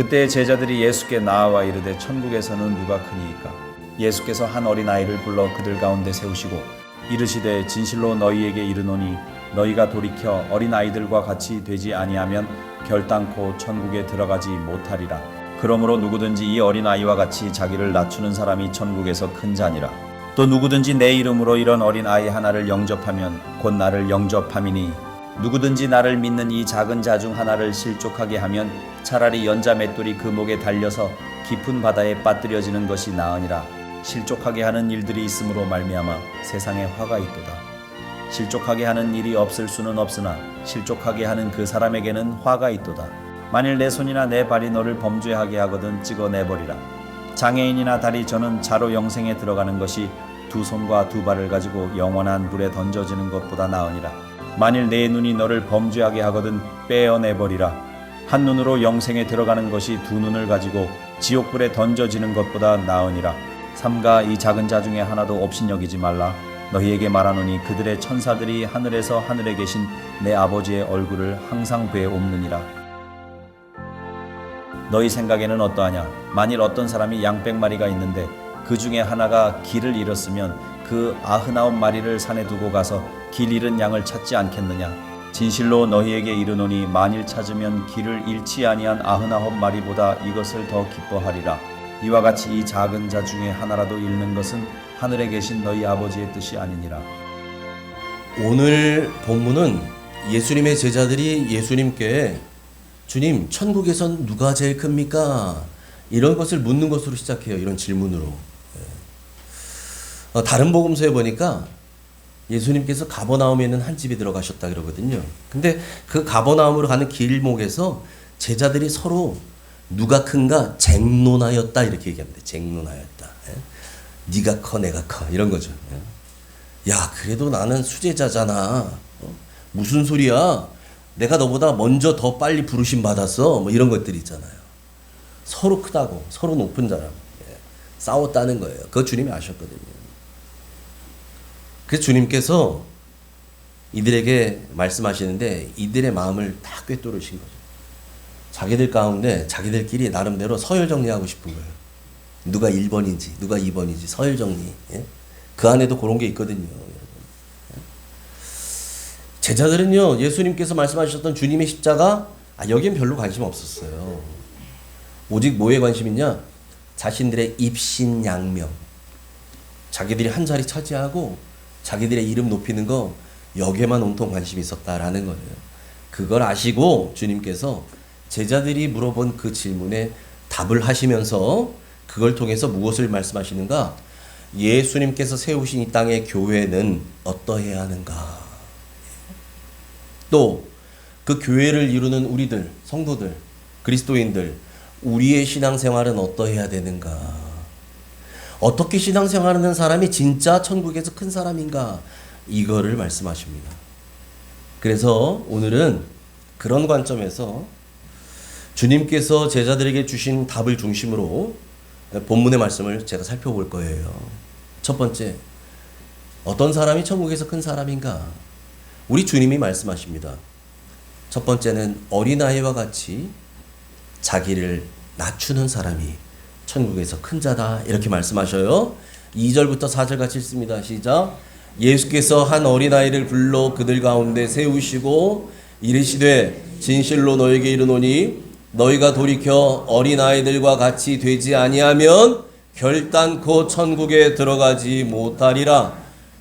그때 제자들이 예수께 나아와 이르되 천국에서는 누가 크니이까? 예수께서 한 어린아이를 불러 그들 가운데 세우시고 이르시되 진실로 너희에게 이르노니 너희가 돌이켜 어린아이들과 같이 되지 아니하면 결단코 천국에 들어가지 못하리라. 그러므로 누구든지 이 어린아이와 같이 자기를 낮추는 사람이 천국에서 큰 자니라. 또 누구든지 내 이름으로 이런 어린아이 하나를 영접하면 곧 나를 영접함이니 누구든지 나를 믿는 이 작은 자 중 하나를 실족하게 하면 차라리 연자 맷돌이 그 목에 달려서 깊은 바다에 빠뜨려지는 것이 나으니라. 실족하게 하는 일들이 있으므로 말미암아 세상에 화가 있도다. 실족하게 하는 일이 없을 수는 없으나 실족하게 하는 그 사람에게는 화가 있도다. 만일 내 손이나 내 발이 너를 범죄하게 하거든 찍어내버리라. 장애인이나 다리 저는 자로 영생에 들어가는 것이 두 손과 두 발을 가지고 영원한 불에 던져지는 것보다 나으니라. 만일 내 눈이 너를 범죄하게 하거든 빼어내버리라. 한 눈으로 영생에 들어가는 것이 두 눈을 가지고 지옥불에 던져지는 것보다 나으니라. 삼가 이 작은 자 중에 하나도 업신여기지 말라. 너희에게 말하노니 그들의 천사들이 하늘에서 하늘에 계신 내 아버지의 얼굴을 항상 뵈옵느니라. 너희 생각에는 어떠하냐? 만일 어떤 사람이 양 100마리가 있는데 그 중에 하나가 길을 잃었으면 그 99마리를 산에 두고 가서 길 잃은 양을 찾지 않겠느냐? 진실로 너희에게 이르노니 만일 찾으면 길을 잃지 아니한 99마리보다 이것을 더 기뻐하리라. 이와 같이 이 작은 자 중에 하나라도 잃는 것은 하늘에 계신 너희 아버지의 뜻이 아니니라. 오늘 본문은 예수님의 제자들이 예수님께 주님, 천국에선 누가 제일 큽니까? 이런 것을 묻는 것으로 시작해요. 이런 질문으로. 다른 복음서에 보니까 예수님께서 가버나움에 있는 한 집에 들어가셨다 그러거든요. 근데 그 가버나움으로 가는 길목에서 제자들이 서로 누가 큰가 쟁론하였다 이렇게 얘기합니다. 쟁론하였다. 네가 커 내가 커 이런 거죠. 야, 그래도 나는 수제자잖아. 무슨 소리야? 내가 너보다 먼저 더 빨리 부르심 받았어. 뭐 이런 것들이 있잖아요. 서로 크다고, 서로 높은 사람. 싸웠다는 거예요. 그거 주님이 아셨거든요. 그래서 주님께서 이들에게 말씀하시는데 이들의 마음을 다 꿰뚫으신 거죠. 자기들 가운데 자기들끼리 나름대로 서열 정리하고 싶은 거예요. 누가 1번인지 누가 2번인지 서열 정리. 그 안에도 그런 게 있거든요. 제자들은요, 예수님께서 말씀하셨던 주님의 십자가 여긴 별로 관심 없었어요. 오직 뭐에 관심 있냐? 자신들의 입신양명. 자기들이 한 자리 차지하고 자기들의 이름 높이는 거 여기에만 온통 관심이 있었다라는 거예요. 그걸 아시고 주님께서 제자들이 물어본 그 질문에 답을 하시면서 그걸 통해서 무엇을 말씀하시는가? 예수님께서 세우신 이 땅의 교회는 어떠해야 하는가? 또 그 교회를 이루는 우리들, 성도들, 그리스도인들, 우리의 신앙생활은 어떠해야 되는가? 어떻게 신앙생활하는 사람이 진짜 천국에서 큰 사람인가? 이거를 말씀하십니다. 그래서 오늘은 그런 관점에서 주님께서 제자들에게 주신 답을 중심으로 본문의 말씀을 제가 살펴볼 거예요. 첫 번째, 어떤 사람이 천국에서 큰 사람인가? 우리 주님이 말씀하십니다. 첫 번째는 어린아이와 같이 자기를 낮추는 사람이 천국에서 큰 자다 이렇게 말씀하셔요. 2절부터 4절 같이 읽습니다. 시작. 예수께서 한 어린아이를 불러 그들 가운데 세우시고 이르시되 진실로 너에게 이르노니 너희가 돌이켜 어린아이들과 같이 되지 아니하면 결단코 천국에 들어가지 못하리라.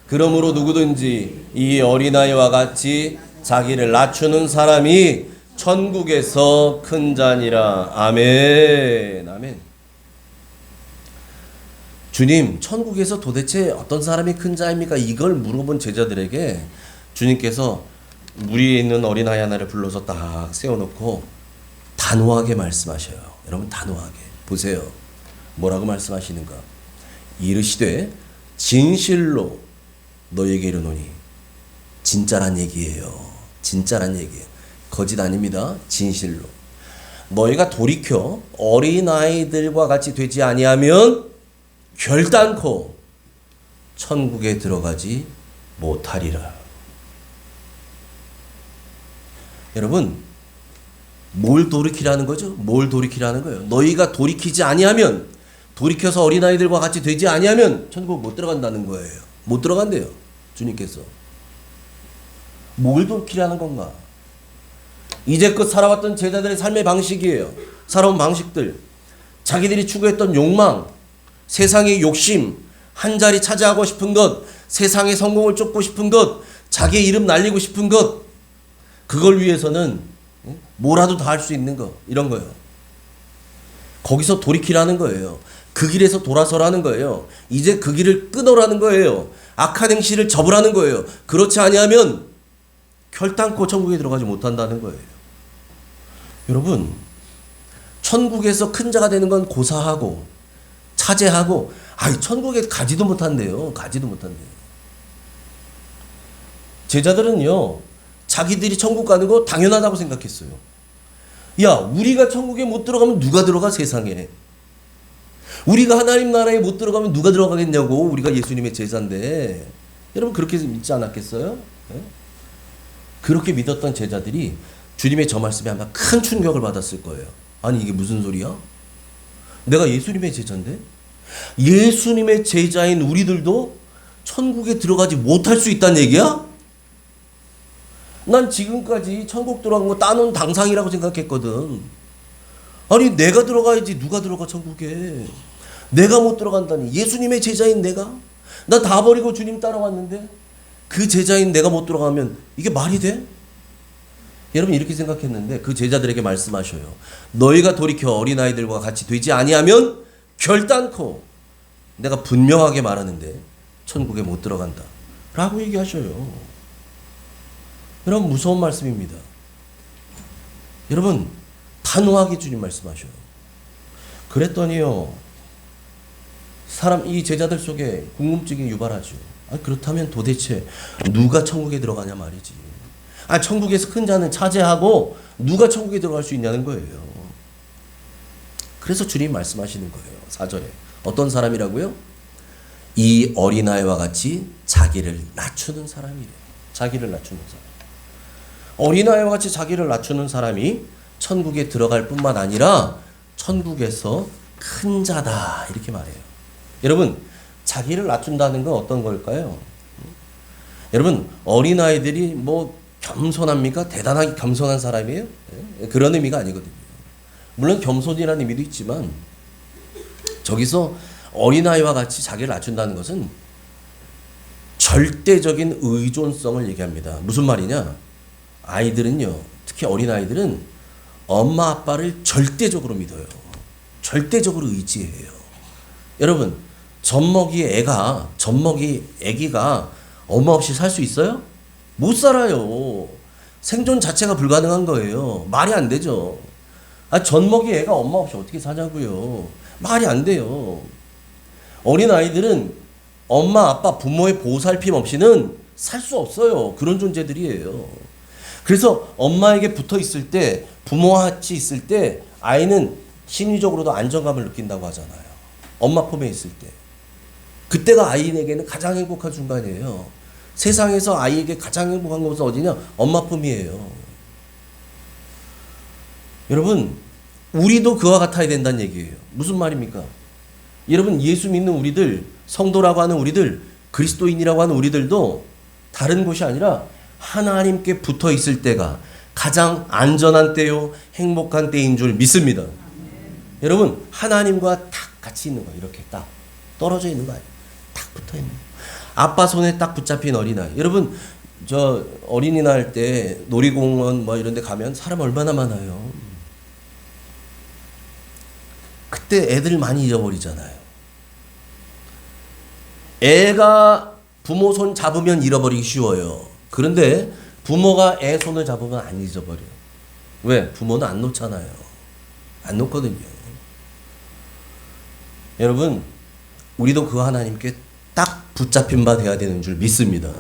그러므로 누구든지 이 어린아이와 같이 자기를 낮추는 사람이 천국에서 큰 자니라. 아멘. 아멘. 주님, 천국에서 도대체 어떤 사람이 큰 자입니까? 이걸 물어본 제자들에게 주님께서 무리에 있는 어린아이 하나를 불러서 딱 세워놓고 단호하게 말씀하셔요. 여러분, 단호하게 보세요. 뭐라고 말씀하시는가? 이르시되 진실로 너에게 이르노니. 진짜란 얘기예요. 진짜란 얘기예요. 거짓 아닙니다. 진실로. 너희가 돌이켜 어린아이들과 같이 되지 아니하면 결단코 천국에 들어가지 못하리라. 여러분, 뭘 돌이키라는 거죠? 뭘 돌이키라는 거예요? 너희가 돌이키지 아니하면, 돌이켜서 어린아이들과 같이 되지 아니하면 천국 못 들어간다는 거예요. 못 들어간대요. 주님께서. 뭘 돌이키라는 건가? 이제껏 살아왔던 제자들의 삶의 방식이에요. 살아온 방식들. 자기들이 추구했던 욕망, 세상의 욕심, 한 자리 차지하고 싶은 것, 세상의 성공을 쫓고 싶은 것, 자기의 이름 날리고 싶은 것, 그걸 위해서는 뭐라도 다 할 수 있는 거, 이런 거예요. 거기서 돌이키라는 거예요. 그 길에서 돌아서라는 거예요. 이제 그 길을 끊어라는 거예요. 악한 행실을 접으라는 거예요. 그렇지 아니하면 결단코 천국에 들어가지 못한다는 거예요. 여러분, 천국에서 큰 자가 되는 건 고사하고 차지하고, 천국에 가지도 못한대요. 가지도 못한대요. 제자들은요, 자기들이 천국 가는 거 당연하다고 생각했어요. 야, 우리가 천국에 못 들어가면 누가 들어가, 세상에? 우리가 하나님 나라에 못 들어가면 누가 들어가겠냐고. 우리가 예수님의 제자인데. 여러분, 그렇게 믿지 않았겠어요? 네? 그렇게 믿었던 제자들이 주님의 저 말씀에 아마 큰 충격을 받았을 거예요. 아니, 이게 무슨 소리야? 내가 예수님의 제자인데? 예수님의 제자인 우리들도 천국에 들어가지 못할 수 있다는 얘기야? 난 지금까지 천국 들어간 거 따놓은 당상이라고 생각했거든. 아니, 내가 들어가야지 누가 들어가 천국에. 내가 못 들어간다니. 예수님의 제자인 내가? 나 다 버리고 주님 따라왔는데 그 제자인 내가 못 들어가면 이게 말이 돼? 여러분, 이렇게 생각했는데 그 제자들에게 말씀하셔요. 너희가 돌이켜 어린아이들과 같이 되지 아니하면 결단코, 내가 분명하게 말하는데 천국에 못 들어간다 라고 얘기하셔요. 여러분, 무서운 말씀입니다. 여러분, 단호하게 주님 말씀하셔요. 그랬더니요, 이 제자들 속에 궁금증이 유발하죠. 그렇다면 도대체 누가 천국에 들어가냐 말이지. 천국에서 큰 자는 차지하고 누가 천국에 들어갈 수 있냐는 거예요. 그래서 주님 말씀하시는 거예요. 4절에. 어떤 사람이라고요? 이 어린아이와 같이 자기를 낮추는 사람이래요. 자기를 낮추는 사람. 어린아이와 같이 자기를 낮추는 사람이 천국에 들어갈 뿐만 아니라 천국에서 큰 자다, 이렇게 말해요. 여러분, 자기를 낮춘다는 건 어떤 걸까요? 여러분, 어린아이들이 겸손합니까? 대단하게 겸손한 사람이에요? 그런 의미가 아니거든요. 물론 겸손이라는 의미도 있지만 저기서 어린아이와 같이 자기를 낮춘다는 것은 절대적인 의존성을 얘기합니다. 무슨 말이냐? 아이들은요, 특히 어린아이들은 엄마 아빠를 절대적으로 믿어요. 절대적으로 의지해요. 여러분, 젖먹이 애기가 엄마 없이 살 수 있어요? 못 살아요. 생존 자체가 불가능한 거예요. 말이 안 되죠. 젖먹이 애가 엄마 없이 어떻게 사냐고요. 말이 안 돼요. 어린아이들은 엄마, 아빠, 부모의 보살핌 없이는 살 수 없어요. 그런 존재들이에요. 그래서 엄마에게 붙어 있을 때, 부모와 같이 있을 때 아이는 심리적으로도 안정감을 느낀다고 하잖아요. 엄마 품에 있을 때. 그때가 아이에게는 가장 행복한 순간이에요. 세상에서 아이에게 가장 행복한 곳은 어디냐? 엄마 품이에요. 여러분, 우리도 그와 같아야 된다는 얘기예요. 무슨 말입니까? 여러분, 예수 믿는 우리들, 성도라고 하는 우리들, 그리스도인이라고 하는 우리들도 다른 곳이 아니라 하나님께 붙어 있을 때가 가장 안전한 때요, 행복한 때인 줄 믿습니다. 여러분, 하나님과 딱 같이 있는 거, 이렇게 딱 떨어져 있는 거 아니에요. 딱 붙어 있는 거. 아빠 손에 딱 붙잡힌 어린아이. 여러분, 저 어린이날 할 때 놀이공원 이런 데 가면 사람 얼마나 많아요. 그때 애들 많이 잊어버리잖아요. 애가 부모 손 잡으면 잃어버리기 쉬워요. 그런데 부모가 애 손을 잡으면 안 잊어버려요. 왜? 부모는 안 놓잖아요. 안 놓거든요. 여러분, 우리도 그 하나님께 딱 붙잡힌 바 되어야 되는 줄 믿습니다.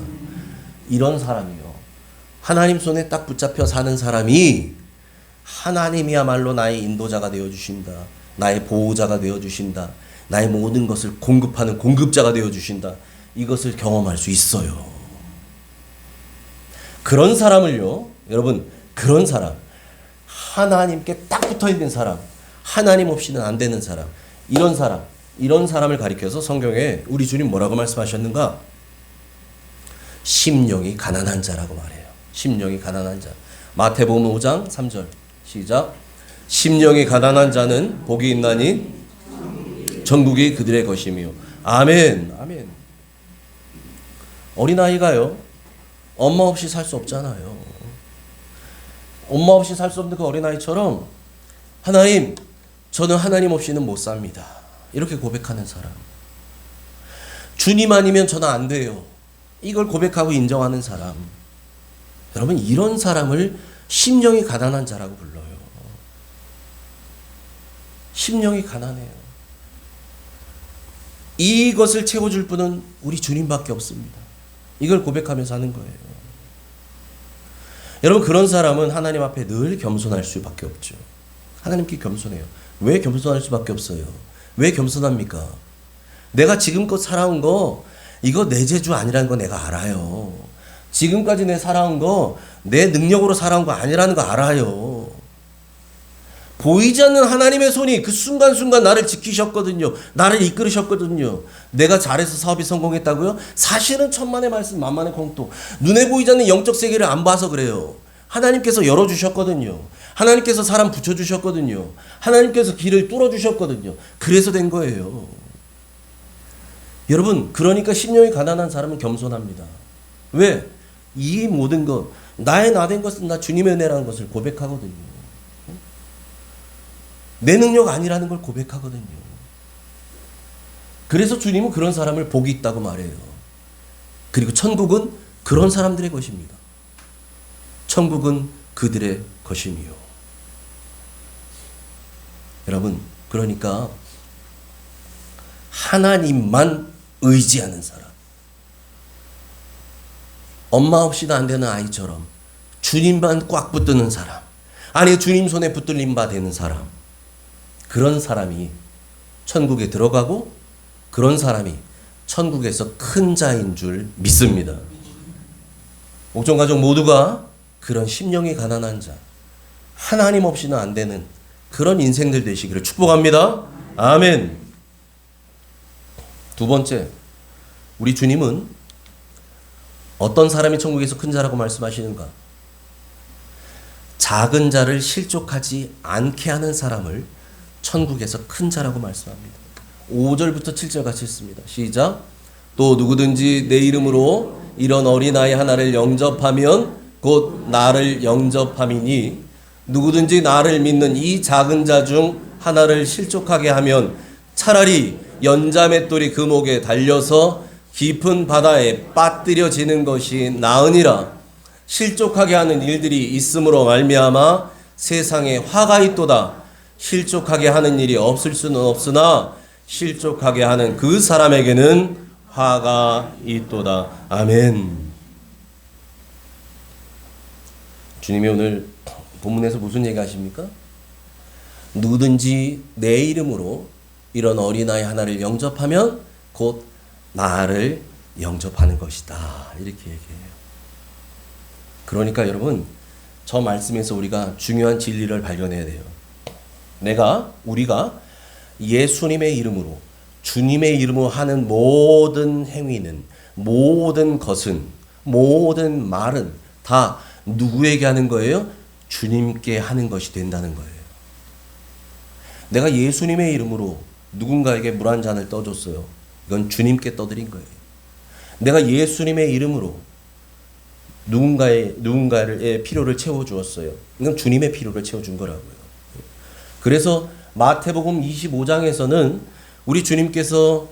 이런 사람이요, 하나님 손에 딱 붙잡혀 사는 사람이 하나님이야말로 나의 인도자가 되어주신다. 나의 보호자가 되어주신다. 나의 모든 것을 공급하는 공급자가 되어주신다. 이것을 경험할 수 있어요. 그런 사람을요, 여러분, 그런 사람, 하나님께 딱 붙어 있는 사람, 하나님 없이는 안 되는 사람, 이런 사람을 가리켜서 성경에 우리 주님 뭐라고 말씀하셨는가? 심령이 가난한 자라고 말해요. 심령이 가난한 자. 마태복음 5장 3절 시작. 심령이 가난한 자는 복이 있나니 천국이 그들의 것이며. 아멘. 아멘. 어린아이가요, 엄마 없이 살 수 없잖아요. 엄마 없이 살 수 없는 그 어린아이처럼 하나님, 저는 하나님 없이는 못 삽니다. 이렇게 고백하는 사람. 주님 아니면 저는 안 돼요. 이걸 고백하고 인정하는 사람. 여러분, 이런 사람을 심령이 가난한 자라고 불러요. 심령이 가난해요. 이것을 채워줄 분은 우리 주님밖에 없습니다. 이걸 고백하면서 하는 거예요. 여러분, 그런 사람은 하나님 앞에 늘 겸손할 수밖에 없죠. 하나님께 겸손해요. 왜 겸손할 수밖에 없어요? 왜 겸손합니까? 내가 지금껏 살아온 거, 이거 내 재주 아니라는 거 내가 알아요. 지금까지 내 살아온 거 내 능력으로 살아온 거 아니라는 거 알아요. 보이지 않는 하나님의 손이 그 순간순간 나를 지키셨거든요. 나를 이끌으셨거든요. 내가 잘해서 사업이 성공했다고요? 사실은 천만의 말씀 만만의 공통. 눈에 보이지 않는 영적 세계를 안 봐서 그래요. 하나님께서 열어주셨거든요. 하나님께서 사람 붙여주셨거든요. 하나님께서 길을 뚫어주셨거든요. 그래서 된 거예요. 여러분, 그러니까 심령이 가난한 사람은 겸손합니다. 왜? 이 모든 것, 나의 나된 것은 나 주님의 은혜라는 것을 고백하거든요. 내 능력 아니라는 걸 고백하거든요. 그래서 주님은 그런 사람을 복이 있다고 말해요. 그리고 천국은 그런 사람들의 것입니다. 천국은 그들의 것이니요. 여러분, 그러니까 하나님만 의지하는 사람, 엄마 없이도 안 되는 아이처럼 주님만 꽉 붙드는 사람, 아니 주님 손에 붙들림 바 되는 사람, 그런 사람이 천국에 들어가고 그런 사람이 천국에서 큰 자인 줄 믿습니다. 옥정가족 모두가 그런 심령이 가난한 자, 하나님 없이는 안 되는 그런 인생들 되시기를 축복합니다. 아멘. 두 번째, 우리 주님은 어떤 사람이 천국에서 큰 자라고 말씀하시는가? 작은 자를 실족하지 않게 하는 사람을 천국에서 큰 자라고 말씀합니다. 5절부터 7절 같이 읽습니다. 시작. 또 누구든지 내 이름으로 이런 어린아이 하나를 영접하면 곧 나를 영접함이니 누구든지 나를 믿는 이 작은 자 중 하나를 실족하게 하면 차라리 연자맷돌이 그 목에 달려서 깊은 바다에 빠뜨려지는 것이 나으니라. 실족하게 하는 일들이 있음으로 말미암아 세상에 화가 있도다. 실족하게 하는 일이 없을 수는 없으나 실족하게 하는 그 사람에게는 화가 있도다. 아멘. 주님이 오늘 본문에서 무슨 얘기 하십니까? 누구든지 내 이름으로 이런 어린아이 하나를 영접하면 곧 나를 영접하는 것이다. 이렇게 얘기해요. 그러니까 여러분, 저 말씀에서 우리가 중요한 진리를 발견해야 돼요. 우리가 예수님의 이름으로, 주님의 이름으로 하는 모든 행위는, 모든 것은, 모든 말은 다 누구에게 하는 거예요? 주님께 하는 것이 된다는 거예요. 내가 예수님의 이름으로 누군가에게 물 한 잔을 떠줬어요. 이건 주님께 떠드린 거예요. 내가 예수님의 이름으로 누군가의 필요를 채워주었어요. 이건 주님의 필요를 채워준 거라고요. 그래서 마태복음 25장에서는 우리 주님께서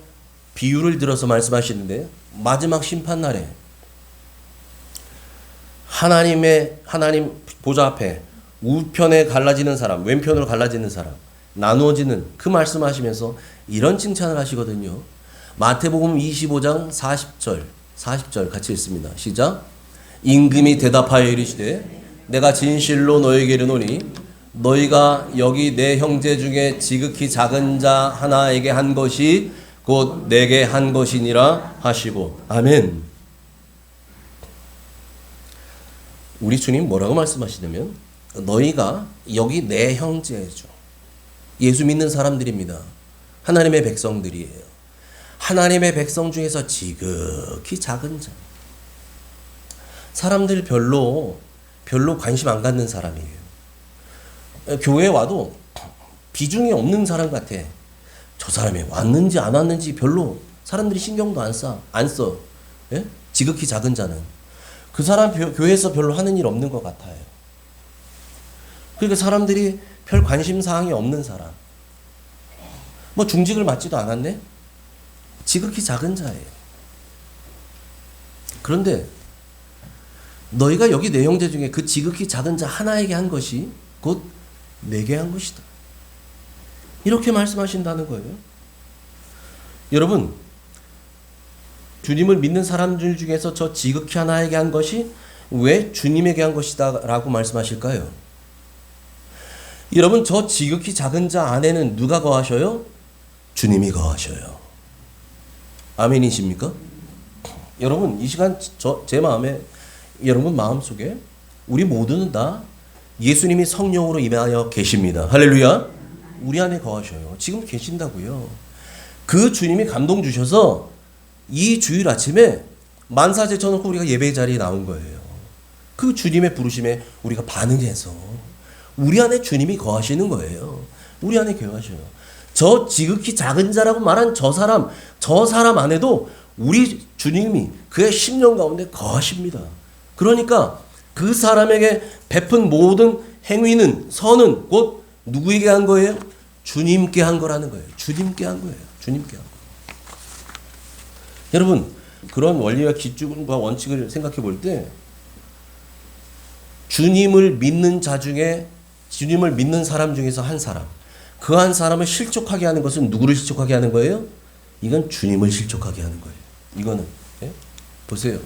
비유를 들어서 말씀하시는데, 마지막 심판날에 하나님 보좌 앞에 우편에 갈라지는 사람, 왼편으로 갈라지는 사람, 나누어지는 그 말씀하시면서 이런 칭찬을 하시거든요. 마태복음 25장 40절 같이 읽습니다. 시작. 임금이 대답하여 이르시되 내가 진실로 너에게 이르노니 너희가 여기 내 형제 중에 지극히 작은 자 하나에게 한 것이 곧 내게 한 것이니라 하시고. 아멘. 우리 주님 뭐라고 말씀하시냐면 너희가 여기 내 형제죠. 예수 믿는 사람들입니다. 하나님의 백성들이에요. 하나님의 백성 중에서 지극히 작은 자. 사람들 별로 관심 안 갖는 사람이에요. 교회에 와도 비중이 없는 사람 같아. 저 사람이 왔는지 안 왔는지 별로 사람들이 신경도 안 써. 예? 지극히 작은 자는. 그 사람 교회에서 별로 하는 일 없는 것 같아요. 그러니까 사람들이 별 관심 사항이 없는 사람. 뭐 중직을 맡지도 않았네? 지극히 작은 자예요. 그런데 너희가 여기 내 형제 중에 그 지극히 작은 자 하나에게 한 것이 곧 내게 한 것이다. 이렇게 말씀하신다는 거예요. 여러분, 주님을 믿는 사람들 중에서 저 지극히 하나에게 한 것이 왜 주님에게 한 것이다 라고 말씀하실까요? 여러분, 저 지극히 작은 자 안에는 누가 거하셔요? 주님이 거하셔요. 아멘이십니까? 여러분, 이 시간 제 마음에, 여러분 마음속에 우리 모두는 다 예수님이 성령으로 임하여 계십니다. 할렐루야. 우리 안에 거하셔요. 지금 계신다고요. 그 주님이 감동 주셔서 이 주일 아침에 만사제 쳐놓고 우리가 예배 자리에 나온 거예요. 그 주님의 부르심에 우리가 반응해서 우리 안에 주님이 거하시는 거예요. 우리 안에 거하셔요. 저 지극히 작은 자라고 말한 저 사람 안에도 우리 주님이 그의 심령 가운데 거하십니다. 그러니까 그 사람에게 베푼 모든 행위는, 선은 곧 누구에게 한 거예요? 주님께 한 거라는 거예요. 주님께 한 거예요. 주님께 한 거. 여러분, 그런 원리와 기준과 원칙을 생각해 볼 때 주님을 믿는 자 중에, 주님을 믿는 사람 중에서 한 사람, 그 한 사람을 실족하게 하는 것은 누구를 실족하게 하는 거예요? 이건 주님을 실족하게 하는 거예요. 이거는, 예? 보세요.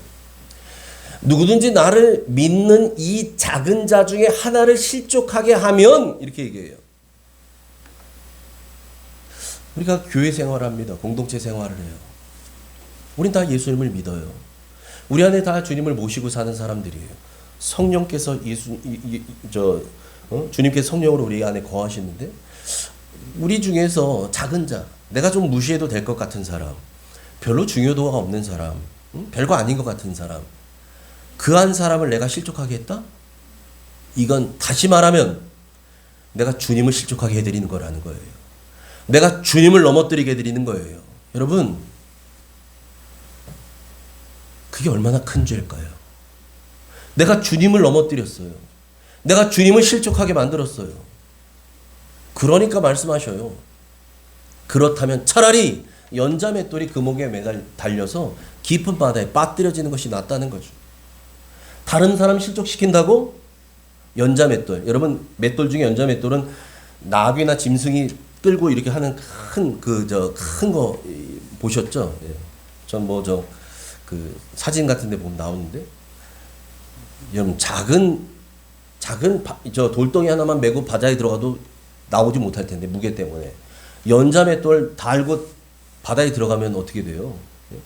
누구든지 나를 믿는 이 작은 자 중에 하나를 실족하게 하면, 이렇게 얘기해요. 우리가 교회 생활합니다. 공동체 생활을 해요. 우린 다 예수님을 믿어요. 우리 안에 다 주님을 모시고 사는 사람들이에요. 성령께서 주님께서 성령으로 우리 안에 거하시는데, 우리 중에서 작은 자, 내가 좀 무시해도 될 것 같은 사람, 별로 중요도가 없는 사람, 별거 아닌 것 같은 사람, 그 한 사람을 내가 실족하게 했다? 이건 다시 말하면 내가 주님을 실족하게 해드리는 거라는 거예요. 내가 주님을 넘어뜨리게 해드리는 거예요. 여러분, 그게 얼마나 큰 죄일까요? 내가 주님을 넘어뜨렸어요. 내가 주님을 실족하게 만들었어요. 그러니까 말씀하셔요. 그렇다면 차라리 연자맷돌이 그 목에 달려서 깊은 바다에 빠뜨려지는 것이 낫다는 거죠. 다른 사람 실족시킨다고? 연자맷돌. 여러분, 맷돌 중에 연자맷돌은 나귀나 짐승이 끌고 이렇게 하는 큰 거 보셨죠? 예. 전 그 사진 같은 데 보면 나오는데, 여러분, 작은 돌덩이 하나만 메고 바다에 들어가도 나오지 못할 텐데, 무게 때문에. 연자맷돌 달고 바다에 들어가면 어떻게 돼요? 예?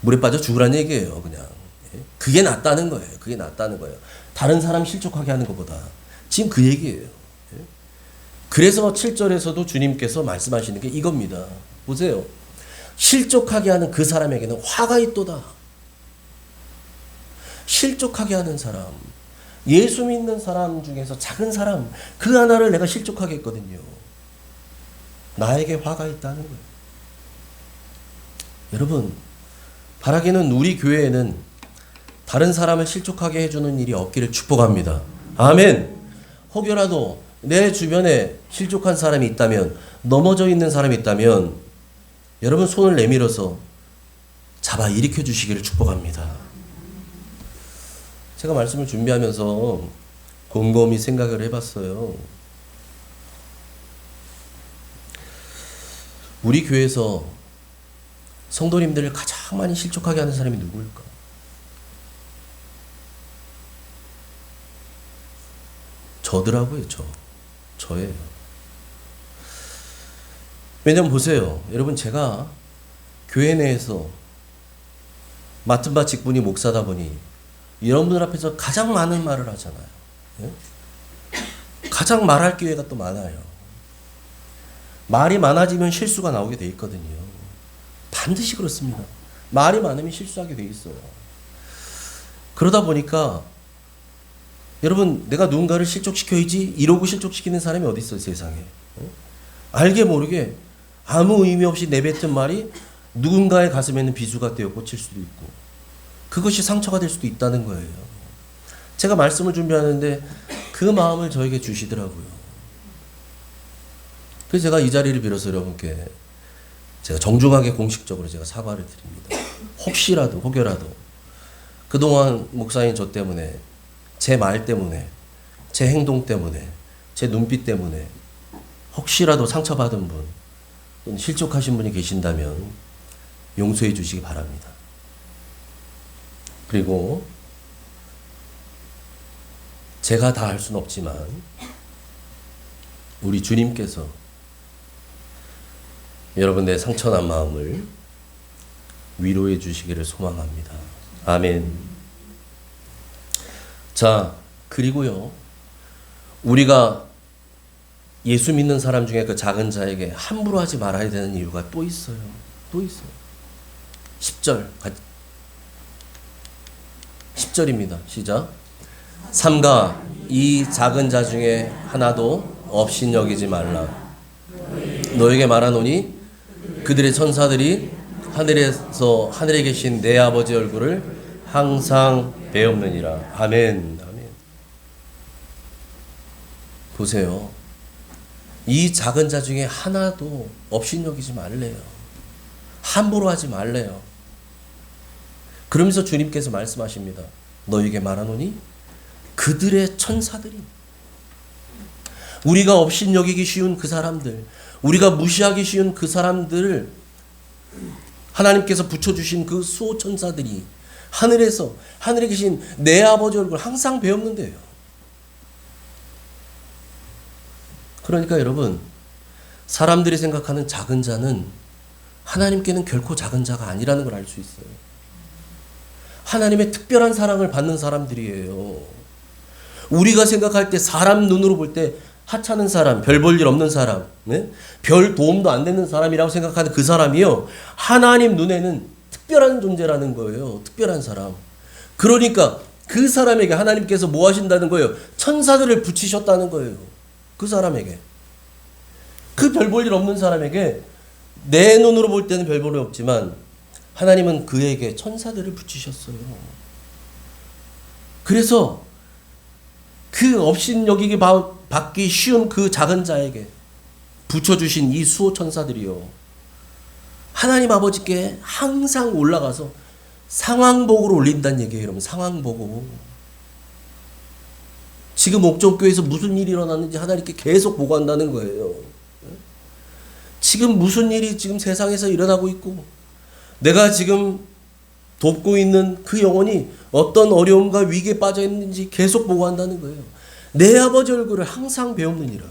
물에 빠져 죽으란 얘기예요, 그냥. 예? 그게 낫다는 거예요. 그게 낫다는 거예요. 다른 사람 실족하게 하는 것보다. 지금 그 얘기예요. 예? 그래서 7절에서도 주님께서 말씀하시는 게 이겁니다. 보세요. 실족하게 하는 그 사람에게는 화가 있도다. 실족하게 하는 사람, 예수 믿는 사람 중에서 작은 사람, 그 하나를 내가 실족하게 했거든요. 나에게 화가 있다는 거예요. 여러분, 바라기는 우리 교회에는 다른 사람을 실족하게 해주는 일이 없기를 축복합니다. 아멘. 혹여라도 내 주변에 실족한 사람이 있다면, 넘어져 있는 사람이 있다면 여러분 손을 내밀어서 잡아 일으켜 주시기를 축복합니다. 제가 말씀을 준비하면서 곰곰이 생각을 해봤어요. 우리 교회에서 성도님들을 가장 많이 실족하게 하는 사람이 누구일까? 저더라고요. 저예요. 왜냐면 보세요. 여러분, 제가 교회 내에서 맡은 바 직분이 목사다 보니 여러분들 앞에서 가장 많은 말을 하잖아요. 예? 가장 말할 기회가 또 많아요. 말이 많아지면 실수가 나오게 돼 있거든요. 반드시 그렇습니다. 말이 많으면 실수하게 돼 있어요. 그러다 보니까 여러분, 내가 누군가를 실족시켜야지 이러고 실족시키는 사람이 어디 있어요, 세상에. 알게 모르게 아무 의미 없이 내뱉은 말이 누군가의 가슴에는 비수가 되어 꽂힐 수도 있고, 그것이 상처가 될 수도 있다는 거예요. 제가 말씀을 준비하는데 그 마음을 저에게 주시더라고요. 그래서 제가 이 자리를 빌어서 여러분께 제가 정중하게 공식적으로 제가 사과를 드립니다. 혹여라도 그동안 목사님 저 때문에, 제 말 때문에, 제 행동 때문에, 제 눈빛 때문에 혹시라도 상처받은 분 또는 실족하신 분이 계신다면 용서해 주시기 바랍니다. 그리고 제가 다 할 수는 없지만 우리 주님께서 여러분의 상처난 마음을 위로해 주시기를 소망합니다. 아멘. 자, 그리고요, 우리가 예수 믿는 사람 중에 그 작은 자에게 함부로 하지 말아야 되는 이유가 또 있어요. 또 있어요. 10절입니다. 시작. 삼가 이 작은 자 중에 하나도 없인 여기지 말라. 너에게 말하노니 그들의 천사들이 하늘에 계신 내 아버지 얼굴을 항상 배옵느니라. 아멘. 아멘. 보세요. 이 작은 자 중에 하나도 없인 여기지 말래요. 함부로 하지 말래요. 그러면서 주님께서 말씀하십니다. 너에게 말하노니 그들의 천사들이, 우리가 없인 여기기 쉬운 그 사람들, 우리가 무시하기 쉬운 그 사람들을 하나님께서 붙여주신 그 수호 천사들이 하늘에 계신 내 아버지 얼굴 항상 배웠는데요. 그러니까 여러분, 사람들이 생각하는 작은 자는 하나님께는 결코 작은 자가 아니라는 걸 알 수 있어요. 하나님의 특별한 사랑을 받는 사람들이에요. 우리가 생각할 때, 사람 눈으로 볼 때 하찮은 사람, 별 볼 일 없는 사람, 네? 별 도움도 안 되는 사람이라고 생각하는 그 사람이요, 하나님 눈에는 특별한 존재라는 거예요. 특별한 사람. 그러니까 그 사람에게 하나님께서 뭐 하신다는 거예요? 천사들을 붙이셨다는 거예요. 그 사람에게. 그 별 볼 일 없는 사람에게, 내 눈으로 볼 때는 별 볼 일 없지만 하나님은 그에게 천사들을 붙이셨어요. 그래서 그 없인 여기기 받기 쉬운 그 작은 자에게 붙여주신 이 수호 천사들이요, 하나님 아버지께 항상 올라가서 상황복을 올린다는 얘기예요. 여러분, 상황복을. 지금 옥정교회에서 무슨 일이 일어났는지 하나님께 계속 보고한다는 거예요. 지금 무슨 일이 지금 세상에서 일어나고 있고, 내가 지금 돕고 있는 그 영혼이 어떤 어려움과 위기에 빠져 있는지 계속 보고한다는 거예요. 내 아버지 얼굴을 항상 배우느니라.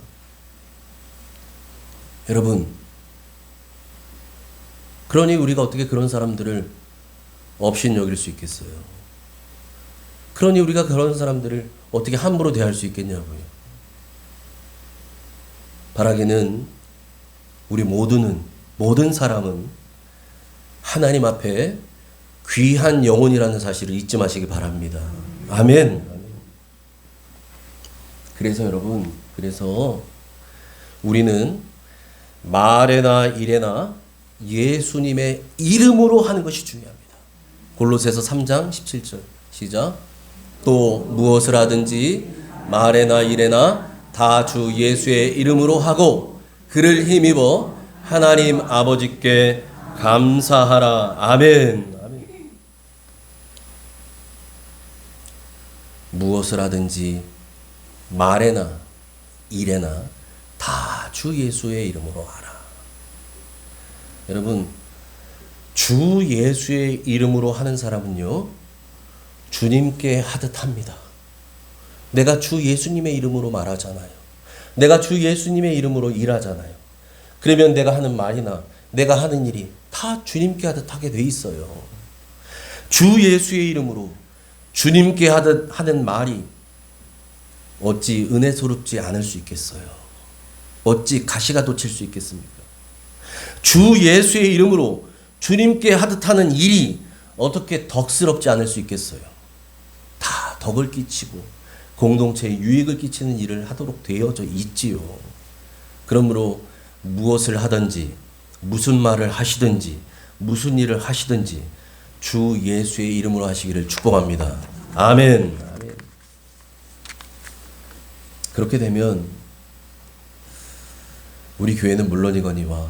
여러분, 그러니 우리가 어떻게 그런 사람들을 없인 여길 수 있겠어요? 그러니 우리가 그런 사람들을 어떻게 함부로 대할 수 있겠냐고요. 바라기는 우리 모든 사람은 하나님 앞에 귀한 영혼이라는 사실을 잊지 마시기 바랍니다. 아멘. 그래서 여러분, 우리는 말에나 일에나 예수님의 이름으로 하는 것이 중요합니다. 골로새서 3장 17절 시작. 또 무엇을 하든지 말에나 일에나 다 주 예수의 이름으로 하고 그를 힘입어 하나님 아버지께 감사하라. 아멘. 아멘. 무엇을 하든지 말에나 일에나 다 주 예수의 이름으로 하라. 여러분, 주 예수의 이름으로 하는 사람은요, 주님께 하듯 합니다. 내가 주 예수님의 이름으로 말하잖아요. 내가 주 예수님의 이름으로 일하잖아요. 그러면 내가 하는 말이나 내가 하는 일이 다 주님께 하듯 하게 돼 있어요. 주 예수의 이름으로 주님께 하듯 하는 말이 어찌 은혜스럽지 않을 수 있겠어요? 어찌 가시가 돋칠 수 있겠습니까? 주 예수의 이름으로 주님께 하듯 하는 일이 어떻게 덕스럽지 않을 수 있겠어요? 다 덕을 끼치고 공동체에 유익을 끼치는 일을 하도록 되어져 있지요. 그러므로 무엇을 하든지 무슨 말을 하시든지 무슨 일을 하시든지 주 예수의 이름으로 하시기를 축복합니다. 아멘. 아멘. 그렇게 되면 우리 교회는 물론이거니와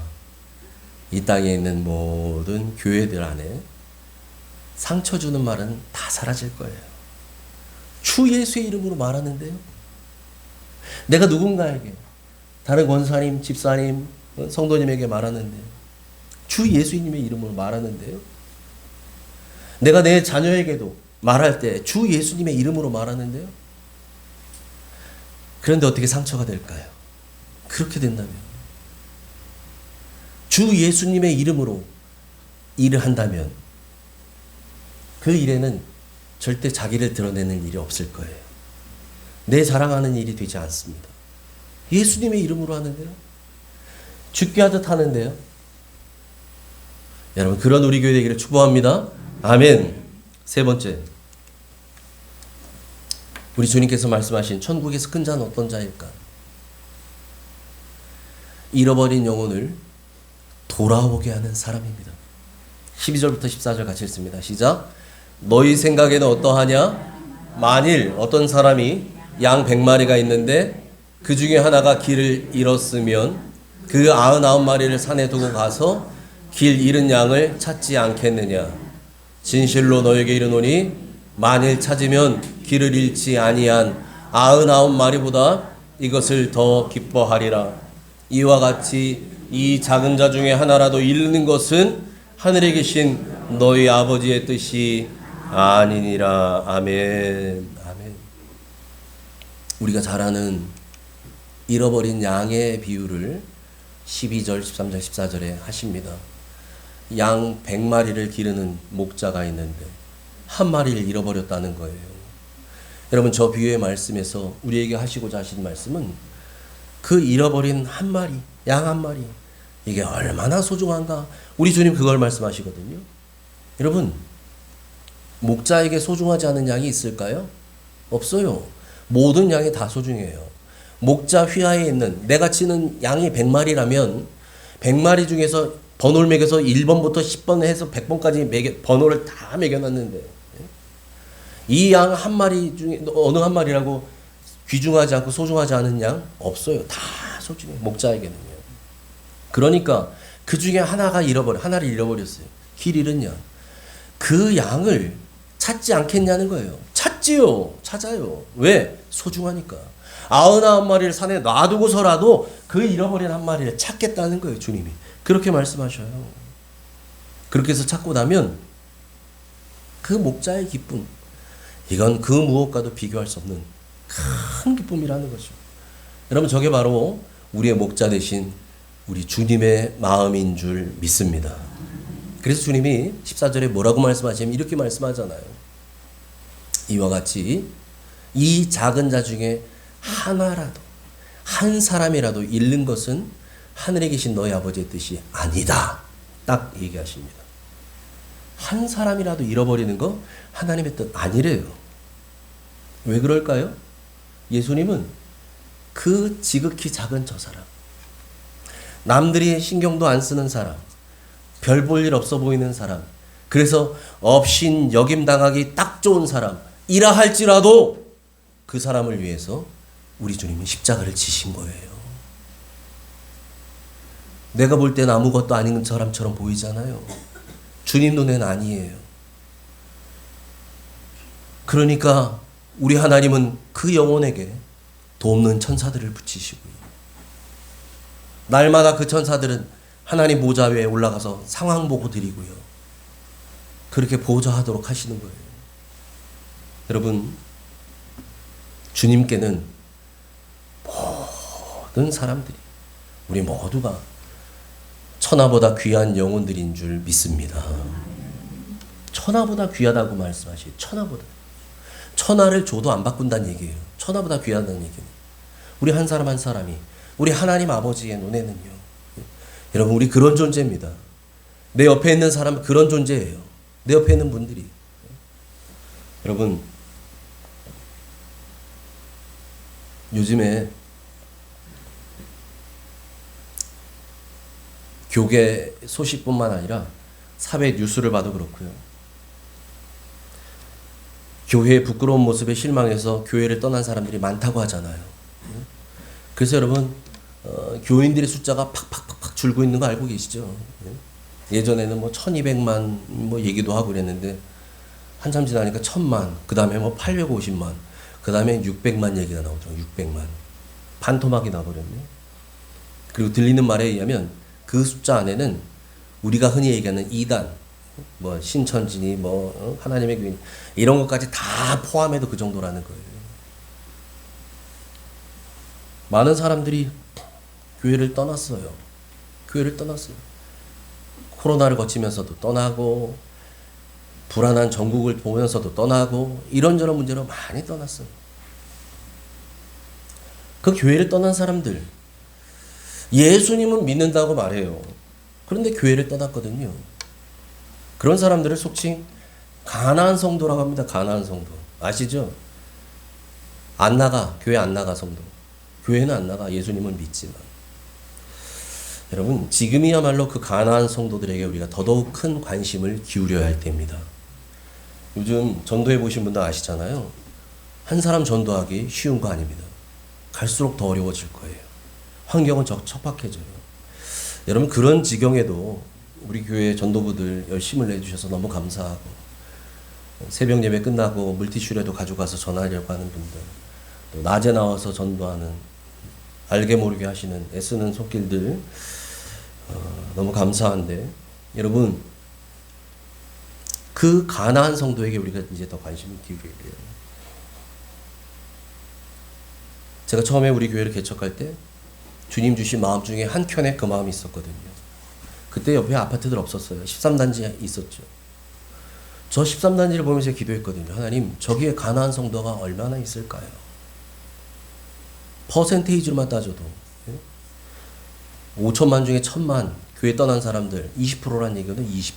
이 땅에 있는 모든 교회들 안에 상처 주는 말은 다 사라질 거예요. 주 예수의 이름으로 말하는데요. 내가 누군가에게 다른 권사님, 집사님, 성도님에게 말하는데요. 주 예수님의 이름으로 말하는데요. 내가 내 자녀에게도 말할 때 주 예수님의 이름으로 말하는데요. 그런데 어떻게 상처가 될까요? 그렇게 된다면 주 예수님의 이름으로 일을 한다면 그 일에는 절대 자기를 드러내는 일이 없을 거예요. 내 자랑하는 일이 되지 않습니다. 예수님의 이름으로 하는데요. 죽게 하듯 하는데요. 여러분 그런 우리 교회 되기를 축복합니다. 아멘. 세 번째, 우리 주님께서 말씀하신 천국에서 큰 자는 어떤 자일까? 잃어버린 영혼을 돌아오게 하는 사람입니다. 12절부터 14절 같이 읽습니다. 시작. 너희 생각에는 어떠하냐? 만일 어떤 사람이 양 100마리가 있는데 그 중에 하나가 길을 잃었으면 그 99마리를 산에 두고 가서 길 잃은 양을 찾지 않겠느냐? 진실로 너에게 이르노니 만일 찾으면 길을 잃지 아니한 99마리보다 이것을 더 기뻐하리라. 이와 같이 이 작은 자 중에 하나라도 잃는 것은 하늘에 계신 너희 아버지의 뜻이 아니니라. 아멘. 아멘. 우리가 잘 아는 잃어버린 양의 비유를 12절, 13절, 14절에 하십니다. 양 100마리를 기르는 목자가 있는데 한 마리를 잃어버렸다는 거예요. 여러분 저 비유의 말씀에서 우리에게 하시고자 하신 말씀은 그 잃어버린 한 마리, 양 한 마리, 이게 얼마나 소중한가. 우리 주님 그걸 말씀하시거든요. 여러분 목자에게 소중하지 않은 양이 있을까요? 없어요. 모든 양이 다 소중해요. 목자 휘하에 있는 내가 치는 양이 100마리라면 100마리 중에서 번호를 매겨서 1번부터 10번 해서 100번까지 번호를 다 매겨놨는데 이 양 한 마리 중에 어느 한 마리라고 귀중하지 않고 소중하지 않은 양 없어요. 다 소중해요. 목자에게는요. 그러니까 그 중에 하나를 잃어버렸어요. 길 잃은 양. 그 양을 찾지 않겠냐는 거예요. 찾지요. 찾아요. 왜? 소중하니까. 99마리를 산에 놔두고서라도 그 잃어버린 한 마리를 찾겠다는 거예요. 주님이. 그렇게 말씀하셔요. 그렇게 해서 찾고 나면 그 목자의 기쁨, 이건 그 무엇과도 비교할 수 없는 큰 기쁨이라는 거죠. 여러분 저게 바로 우리의 목자 되신 우리 주님의 마음인 줄 믿습니다. 그래서 주님이 14절에 뭐라고 말씀하시냐면 이렇게 말씀하잖아요. 이와 같이 이 작은 자 중에 하나라도 한 사람이라도 잃는 것은 하늘에 계신 너희 아버지의 뜻이 아니다. 딱 얘기하십니다. 한 사람이라도 잃어버리는 거 하나님의 뜻 아니래요. 왜 그럴까요? 예수님은 그 지극히 작은 저 사람, 남들이 신경도 안 쓰는 사람, 별 볼 일 없어 보이는 사람, 그래서 업신 여김당하기 딱 좋은 사람 이라 할지라도 그 사람을 위해서 우리 주님이 십자가를 지신 거예요. 내가 볼 때는 아무것도 아닌 사람처럼 보이잖아요. 주님 눈에는 아니에요. 그러니까 우리 하나님은 그 영혼에게 돕는 천사들을 붙이시고요. 날마다 그 천사들은 하나님 보좌 위에 올라가서 상황 보고 드리고요. 그렇게 보좌하도록 하시는 거예요. 여러분, 주님께는 모든 사람들이, 우리 모두가 천하보다 귀한 영혼들인 줄 믿습니다. 천하보다 귀하다고 말씀하시죠. 천하보다. 천하를 줘도 안 바꾼다는 얘기예요. 천하보다 귀하다는 얘기는. 우리 한 사람 한 사람이 우리 하나님 아버지의 눈에는요. 여러분 우리 그런 존재입니다. 내 옆에 있는 사람은 그런 존재예요. 내 옆에 있는 분들이. 여러분 요즘에 교계 소식뿐만 아니라 사회 뉴스를 봐도 그렇고요. 교회의 부끄러운 모습에 실망해서 교회를 떠난 사람들이 많다고 하잖아요. 그래서 여러분 교인들의 숫자가 팍팍팍팍 줄고 있는 거 알고 계시죠? 예전에는 뭐 1200만 뭐 얘기도 하고 그랬는데 한참 지나니까 1000만, 그 다음에 뭐 850만, 그 다음에 600만 얘기가 나오죠. 600만. 반토막이 나버렸네. 그리고 들리는 말에 의하면 그 숫자 안에는 우리가 흔히 얘기하는 이단, 뭐 신천지니 뭐 하나님의 교인 이런 것까지 다 포함해도 그 정도라는 거예요. 많은 사람들이 교회를 떠났어요. 교회를 떠났어요. 코로나를 거치면서도 떠나고 불안한 전국을 보면서도 떠나고 이런저런 문제로 많이 떠났어요. 그 교회를 떠난 사람들 예수님은 믿는다고 말해요. 그런데 교회를 떠났거든요. 그런 사람들을 속칭 가나안 성도라고 합니다. 가나안 성도. 아시죠? 안 나가. 교회 안 나가 성도. 교회는 안 나가. 예수님은 믿지만. 여러분 지금이야말로 그 가나안 성도들에게 우리가 더더욱 큰 관심을 기울여야 할 때입니다. 요즘 전도해 보신 분들 아시잖아요. 한 사람 전도하기 쉬운 거 아닙니다. 갈수록 더 어려워질 거예요. 환경은 척박해져요. 여러분 그런 지경에도 우리 교회 전도부들 열심을 내주셔서 너무 감사하고 새벽 예배 끝나고 물티슈라도 가져가서 전하려고 하는 분들 또 낮에 나와서 전도하는 알게 모르게 하시는 애쓰는 손길들 너무 감사한데 여러분 그 가나안 성도에게 우리가 이제 더 관심을 기울여야 돼요. 제가 처음에 우리 교회를 개척할 때 주님 주신 마음 중에 한 켠에 그 마음이 있었거든요. 그때 옆에 아파트들 없었어요. 13단지 있었죠. 저 13단지를 보면서 기도했거든요. 하나님 저기에 가나안 성도가 얼마나 있을까요? 퍼센테이지로만 따져도 5천만 중에 1000만 교회 떠난 사람들 20%란 얘기는 20%.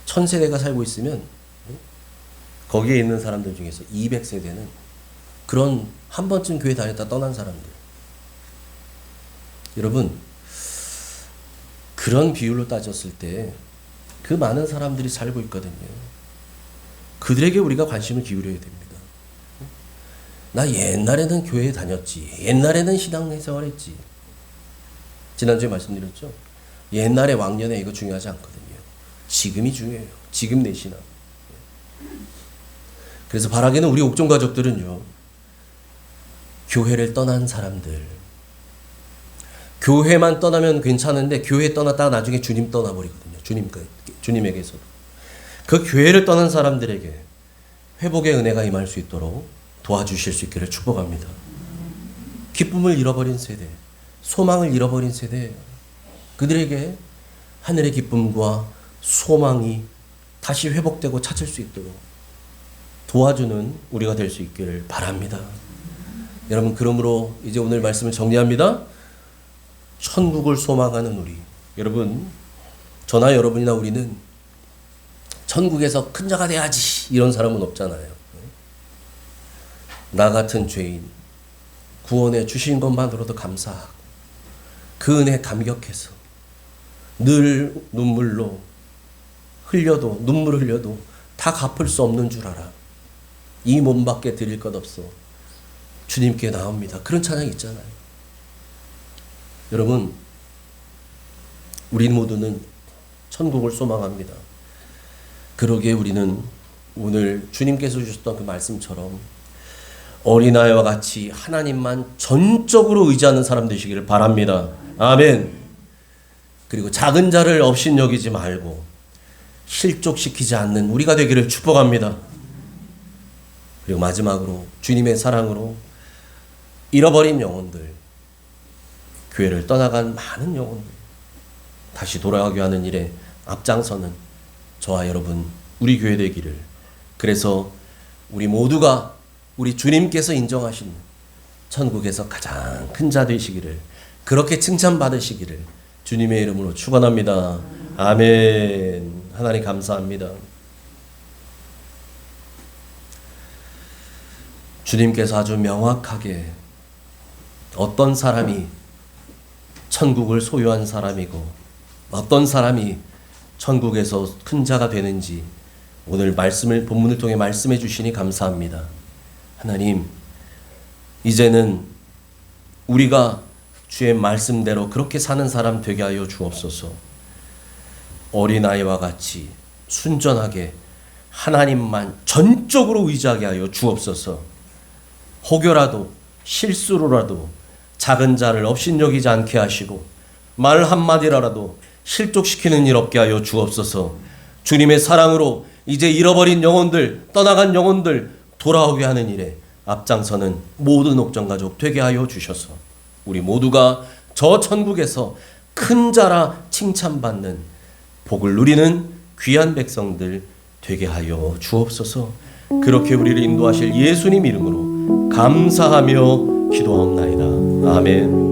1000세대가 살고 있으면 거기에 있는 사람들 중에서 200세대는 그런 한 번쯤 교회 다녔다 떠난 사람들. 여러분 그런 비율로 따졌을 때 그 많은 사람들이 살고 있거든요. 그들에게 우리가 관심을 기울여야 됩니다. 나 옛날에는 교회에 다녔지. 옛날에는 신앙생활 했지. 지난주에 말씀드렸죠. 옛날에 왕년에 이거 중요하지 않거든요. 지금이 중요해요. 지금 내 신앙. 그래서 바라기는 우리 옥종 가족들은요. 교회를 떠난 사람들. 교회만 떠나면 괜찮은데 교회 떠났다가 나중에 주님 떠나버리거든요. 주님에게서도. 그 교회를 떠난 사람들에게 회복의 은혜가 임할 수 있도록 도와주실 수 있기를 축복합니다. 기쁨을 잃어버린 세대, 소망을 잃어버린 세대, 그들에게 하늘의 기쁨과 소망이 다시 회복되고 찾을 수 있도록 도와주는 우리가 될 수 있기를 바랍니다. 여러분 그러므로 이제 오늘 말씀을 정리합니다. 천국을 소망하는 우리. 여러분 저나 여러분이나 우리는 천국에서 큰 자가 돼야지 이런 사람은 없잖아요. 나 같은 죄인 구원해 주신 것만으로도 감사하고 그 은혜 감격해서 늘 눈물로 흘려도 눈물 흘려도 다 갚을 수 없는 줄 알아. 이 몸밖에 드릴 것 없어. 주님께 나옵니다. 그런 찬양이 있잖아요. 여러분 우리 모두는 천국을 소망합니다. 그러기에 우리는 오늘 주님께서 주셨던 그 말씀처럼 어린아이와 같이 하나님만 전적으로 의지하는 사람 되시기를 바랍니다. 아멘. 그리고 작은 자를 업신여기지 말고 실족시키지 않는 우리가 되기를 축복합니다. 그리고 마지막으로 주님의 사랑으로 잃어버린 영혼들, 교회를 떠나간 많은 영혼들 다시 돌아가게 하는 일에 앞장서는 저와 여러분 우리 교회 되기를, 그래서 우리 모두가 우리 주님께서 인정하신 천국에서 가장 큰 자 되시기를, 그렇게 칭찬받으시기를 주님의 이름으로 축원합니다. 아멘. 하나님 감사합니다. 주님께서 아주 명확하게 어떤 사람이 천국을 소유한 사람이고 어떤 사람이 천국에서 큰 자가 되는지 오늘 본문을 통해 말씀해 주시니 감사합니다. 하나님, 이제는 우리가 주의 말씀대로 그렇게 사는 사람 되게 하여 주옵소서. 어린아이와 같이 순전하게 하나님만 전적으로 의지하게 하여 주옵소서. 혹여라도 실수로라도 작은 자를 업신여기지 않게 하시고 말 한마디라도 실족시키는 일 없게 하여 주옵소서. 주님의 사랑으로 이제 잃어버린 영혼들, 떠나간 영혼들 돌아오게 하는 일에 앞장서는 모든 옥정가족 되게 하여 주셔서 우리 모두가 저 천국에서 큰 자라 칭찬받는 복을 누리는 귀한 백성들 되게 하여 주옵소서. 그렇게 우리를 인도하실 예수님 이름으로 감사하며 기도하옵나이다. 아멘.